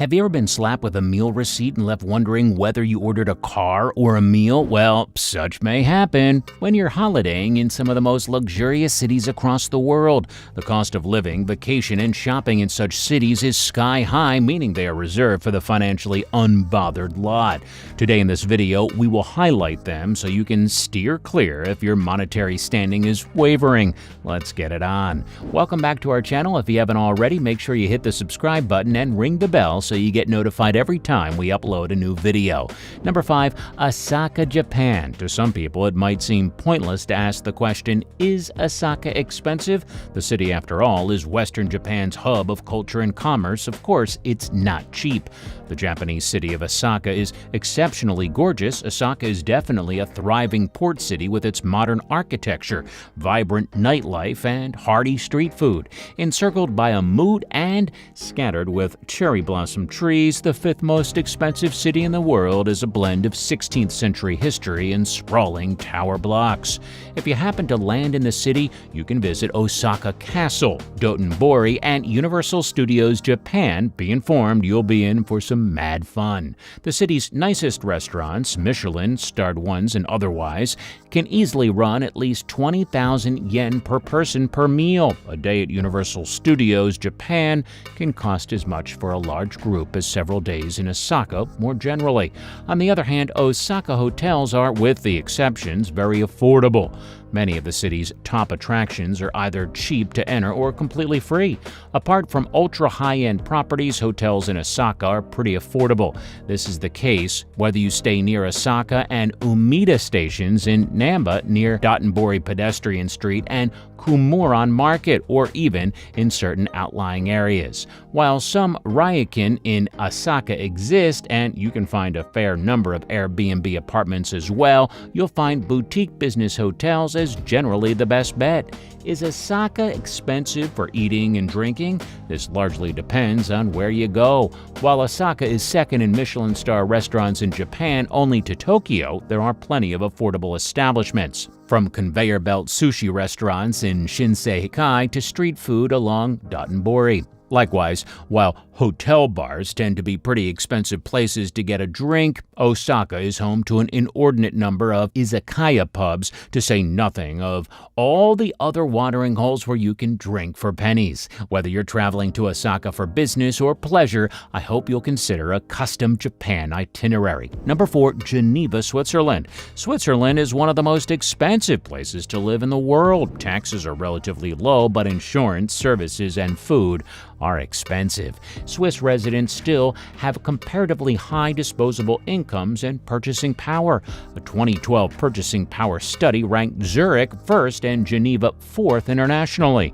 Have you ever been slapped with a meal receipt and left wondering whether you ordered a car or a meal? Well, such may happen when you're holidaying in some of the most luxurious cities across the world. The cost of living, vacation, and shopping in such cities is sky high, meaning they are reserved for the financially unbothered lot. Today in this video, we will highlight them so you can steer clear if your monetary standing is wavering. Let's get it on. Welcome back to our channel. If you haven't already, make sure you hit the subscribe button and ring the bell so you get notified every time we upload a new video. Number 5, Osaka, Japan. To some people, it might seem pointless to ask the question, is Osaka expensive? The city, after all, is Western Japan's hub of culture and commerce. Of course, it's not cheap. The Japanese city of Osaka is exceptionally gorgeous. Osaka is definitely a thriving port city with its modern architecture, vibrant nightlife, and hearty street food. Encircled by a moat and scattered with cherry blossom trees, the fifth most expensive city in the world is a blend of 16th century history and sprawling tower blocks. If you happen to land in the city, you can visit Osaka Castle, Dotonbori, and Universal Studios Japan. Be informed you'll be in for some mad fun. The city's nicest restaurants, Michelin-starred ones and otherwise, can easily run at least 20,000 yen per person per meal. A day at Universal Studios Japan can cost as much for a large group as several days in Osaka more generally. On the other hand, Osaka hotels are, with the exceptions, very affordable. Many of the city's top attractions are either cheap to enter or completely free. Apart from ultra-high-end properties, hotels in Osaka are pretty affordable. This is the case whether you stay near Osaka and Umeda stations in Namba near Dotonbori Pedestrian Street and Kumuran Market, or even in certain outlying areas. While some ryokan in Osaka exist, and you can find a fair number of Airbnb apartments as well, you'll find boutique business hotels as generally the best bet. Is Osaka expensive for eating and drinking? This largely depends on where you go. While Osaka is second in Michelin-star restaurants in Japan only to Tokyo, there are plenty of affordable establishments. From conveyor belt sushi restaurants in Shinseikai to street food along Dotonbori. Likewise, while hotel bars tend to be pretty expensive places to get a drink, Osaka is home to an inordinate number of izakaya pubs, to say nothing of all the other watering holes where you can drink for pennies. Whether you're traveling to Osaka for business or pleasure, I hope you'll consider a custom Japan itinerary. Number 4, Geneva, Switzerland. Switzerland is one of the most expensive places to live in the world. Taxes are relatively low, but insurance, services, and food are expensive. Swiss residents still have comparatively high disposable incomes and purchasing power. A 2012 purchasing power study ranked Zurich first and Geneva fourth internationally.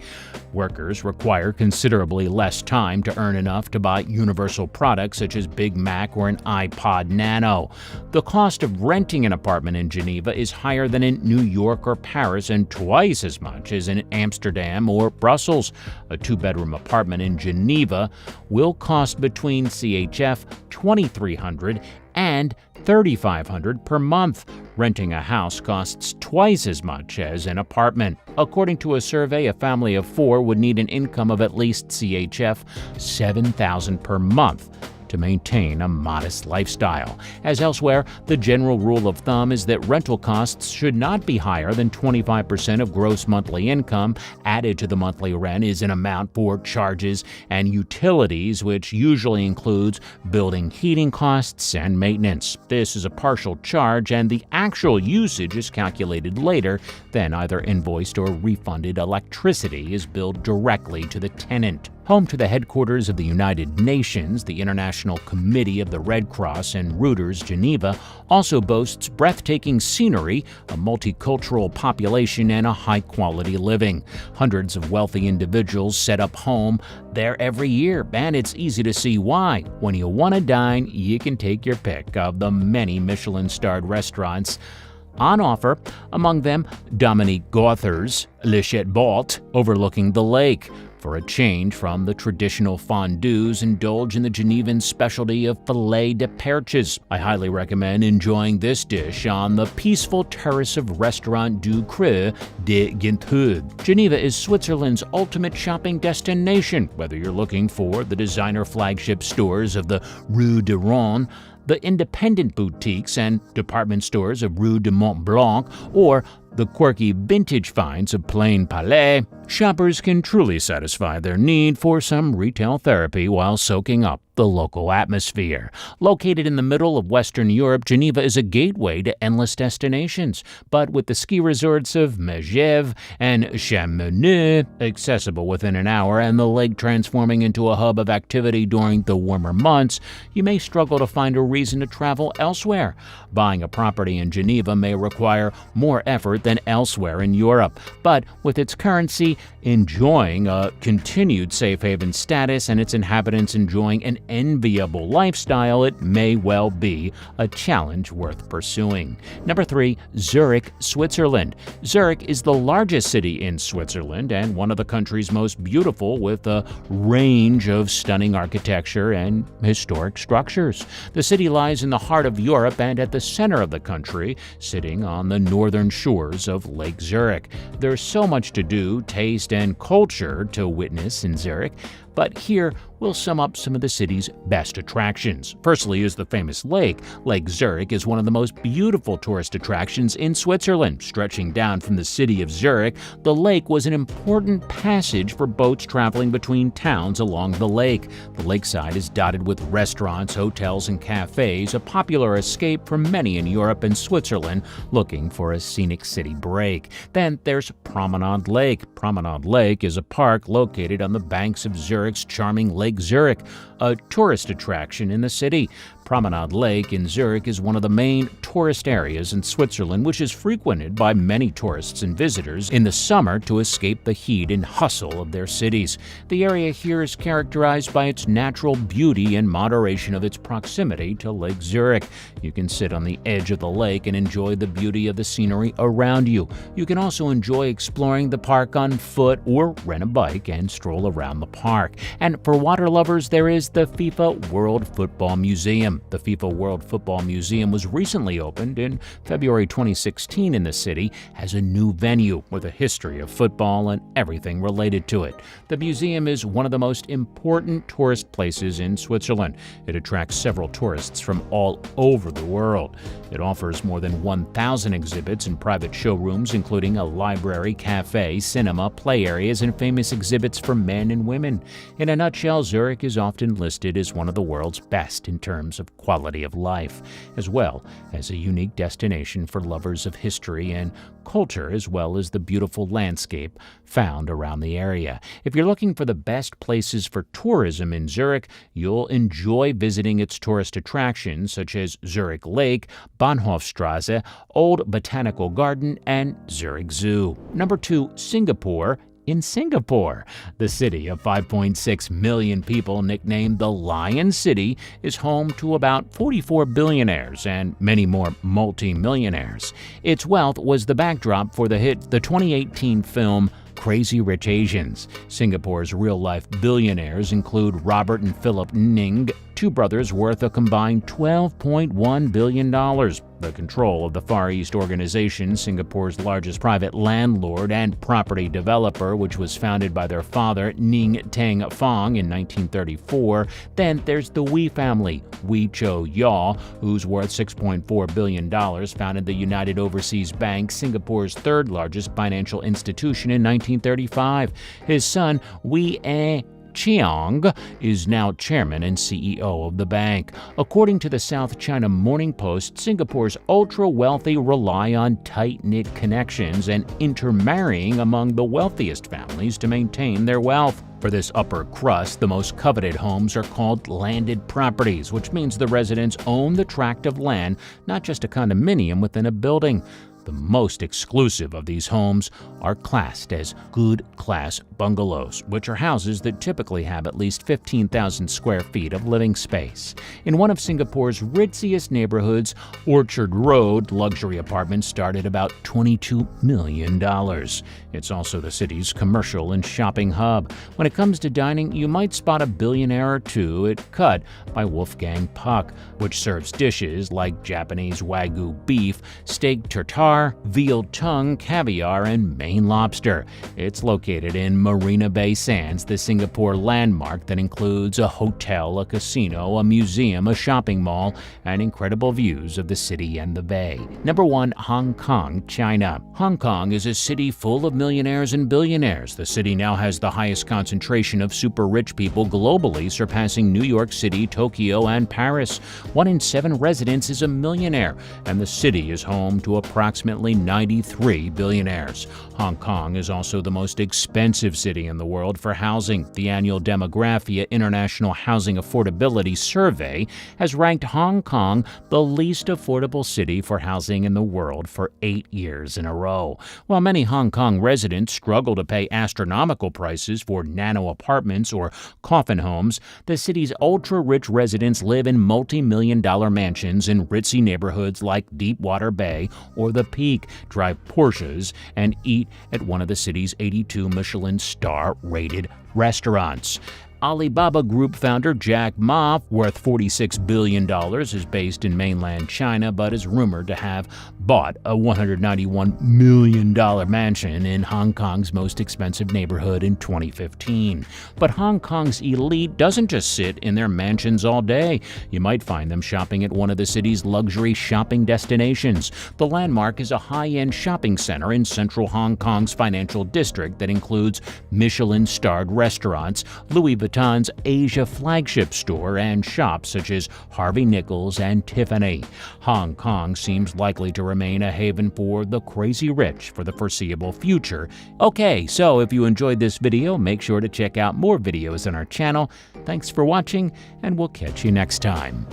Workers require considerably less time to earn enough to buy universal products such as Big Mac or an iPod Nano. The cost of renting an apartment in Geneva is higher than in New York or Paris and twice as much as in Amsterdam or Brussels. A two-bedroom apartment in Geneva will cost between CHF 2,300 and 3,500 per month. Renting a house costs twice as much as an apartment. According to a survey, a family of 4 would need an income of at least CHF 7,000 per month to maintain a modest lifestyle. As elsewhere, the general rule of thumb is that rental costs should not be higher than 25% of gross monthly income. Added to the monthly rent is an amount for charges and utilities, which usually includes building heating costs and maintenance. This is a partial charge, and the actual usage is calculated later. Then either invoiced or refunded electricity is billed directly to the tenant. Home to the headquarters of the United Nations, the International Committee of the Red Cross and Reuters, Geneva also boasts breathtaking scenery, a multicultural population, and a high-quality living. Hundreds of wealthy individuals set up home there every year, and it's easy to see why. When you want to dine, you can take your pick of the many Michelin-starred restaurants on offer, among them Dominique Gauthier's Le Chat Balt, overlooking the lake. For a change from the traditional fondues, indulge in the Genevan specialty of filet de perches. I highly recommend enjoying this dish on the peaceful terrace of Restaurant du Creux de Gintude. Geneva is Switzerland's ultimate shopping destination, whether you're looking for the designer flagship stores of the Rue de Rhône, the independent boutiques and department stores of Rue de Mont Blanc, or the quirky vintage finds of Plain Palais, shoppers can truly satisfy their need for some retail therapy while soaking up the local atmosphere. Located in the middle of Western Europe, Geneva is a gateway to endless destinations, but with the ski resorts of Megève and Chamonix accessible within an hour and the lake transforming into a hub of activity during the warmer months, you may struggle to find a reason to travel elsewhere. Buying a property in Geneva may require more effort than elsewhere in Europe, but with its currency enjoying a continued safe haven status and its inhabitants enjoying an enviable lifestyle, it may well be a challenge worth pursuing. Number 3, Zurich, Switzerland. Zurich is the largest city in Switzerland and one of the country's most beautiful, with a range of stunning architecture and historic structures. The city lies in the heart of Europe and at the center of the country, sitting on the northern shores of Lake Zurich. There's so much to do, taste, and culture to witness in Zurich, but here we'll sum up some of the city's best attractions. Firstly is the famous lake. Lake Zurich is one of the most beautiful tourist attractions in Switzerland. Stretching down from the city of Zurich, the lake was an important passage for boats traveling between towns along the lake. The lakeside is dotted with restaurants, hotels, and cafes, a popular escape for many in Europe and Switzerland looking for a scenic city break. Then there's Promenade Lake. Promenade Lake is a park located on the banks of Zurich's charming Lake Zurich, a tourist attraction in the city. Promenade Lake in Zurich is one of the main tourist areas in Switzerland, which is frequented by many tourists and visitors in the summer to escape the heat and hustle of their cities. The area here is characterized by its natural beauty and moderation of its proximity to Lake Zurich. You can sit on the edge of the lake and enjoy the beauty of the scenery around you. You can also enjoy exploring the park on foot or rent a bike and stroll around the park. And for water lovers, there is the FIFA World Football Museum. The FIFA World Football Museum was recently opened in February 2016 in the city as a new venue with a history of football and everything related to it. The museum is one of the most important tourist places in Switzerland. It attracts several tourists from all over the world. It offers more than 1,000 exhibits and private showrooms, including a library, cafe, cinema, play areas, and famous exhibits for men and women. In a nutshell, Zurich is often listed as one of the world's best in terms of quality of life, as well as a unique destination for lovers of history and culture, as well as the beautiful landscape found around the area. If you're looking for the best places for tourism in Zurich, you'll enjoy visiting its tourist attractions such as Zurich Lake, Bahnhofstrasse, Old Botanical Garden, and Zurich Zoo. Number 2, Singapore. In Singapore, the city of 5.6 million people, nicknamed the Lion City, is home to about 44 billionaires and many more multi-millionaires. Its wealth was the backdrop for the 2018 film Crazy Rich Asians. Singapore's real-life billionaires include Robert and Philip Ning, two brothers worth a combined $12.1 billion. The control of the Far East Organization, Singapore's largest private landlord and property developer, which was founded by their father, Ning Teng Fong, in 1934. Then there's the Wee family. Wee Cho Yaw, who's worth $6.4 billion, founded the United Overseas Bank, Singapore's third largest financial institution, in 1935. His son, Wee Cheong, is now chairman and CEO of the bank. According to the South China Morning Post, Singapore's ultra-wealthy rely on tight-knit connections and intermarrying among the wealthiest families to maintain their wealth. For this upper crust, the most coveted homes are called landed properties, which means the residents own the tract of land, not just a condominium within a building. The most exclusive of these homes are classed as good-class bungalows, which are houses that typically have at least 15,000 square feet of living space. In one of Singapore's ritziest neighborhoods, Orchard Road, luxury apartments start at about $22 million. It's also the city's commercial and shopping hub. When it comes to dining, you might spot a billionaire or two at Cut by Wolfgang Puck, which serves dishes like Japanese Wagyu beef, steak tartare, veal tongue, caviar, and Maine lobster. It's located in Marina Bay Sands, the Singapore landmark that includes a hotel, a casino, a museum, a shopping mall, and incredible views of the city and the bay. Number 1. Hong Kong, China. Hong Kong is a city full of millionaires and billionaires. The city now has the highest concentration of super rich people globally, surpassing New York City, Tokyo, and Paris. 1 in 7 residents is a millionaire, and the city is home to approximately 93 billionaires. Hong Kong is also the most expensive city in the world for housing. The annual Demographia International Housing Affordability Survey has ranked Hong Kong the least affordable city for housing in the world for 8 years in a row. While many Hong Kong residents struggle to pay astronomical prices for nano apartments or coffin homes, the city's ultra-rich residents live in multi-million-dollar mansions in ritzy neighborhoods like Deepwater Bay or The Peak, drive Porsches, and eat at one of the city's 82 Michelin star-rated restaurants. Alibaba Group founder Jack Ma, worth $46 billion, is based in mainland China but is rumored to have bought a $191 million mansion in Hong Kong's most expensive neighborhood in 2015. But Hong Kong's elite doesn't just sit in their mansions all day. You might find them shopping at one of the city's luxury shopping destinations. The Landmark is a high-end shopping center in central Hong Kong's financial district that includes Michelin-starred restaurants, Louis Vuitton's Asia flagship store, and shops such as Harvey Nichols and Tiffany. Hong Kong seems likely to remain a haven for the crazy rich for the foreseeable future. Okay, so if you enjoyed this video, make sure to check out more videos on our channel. Thanks for watching, and we'll catch you next time.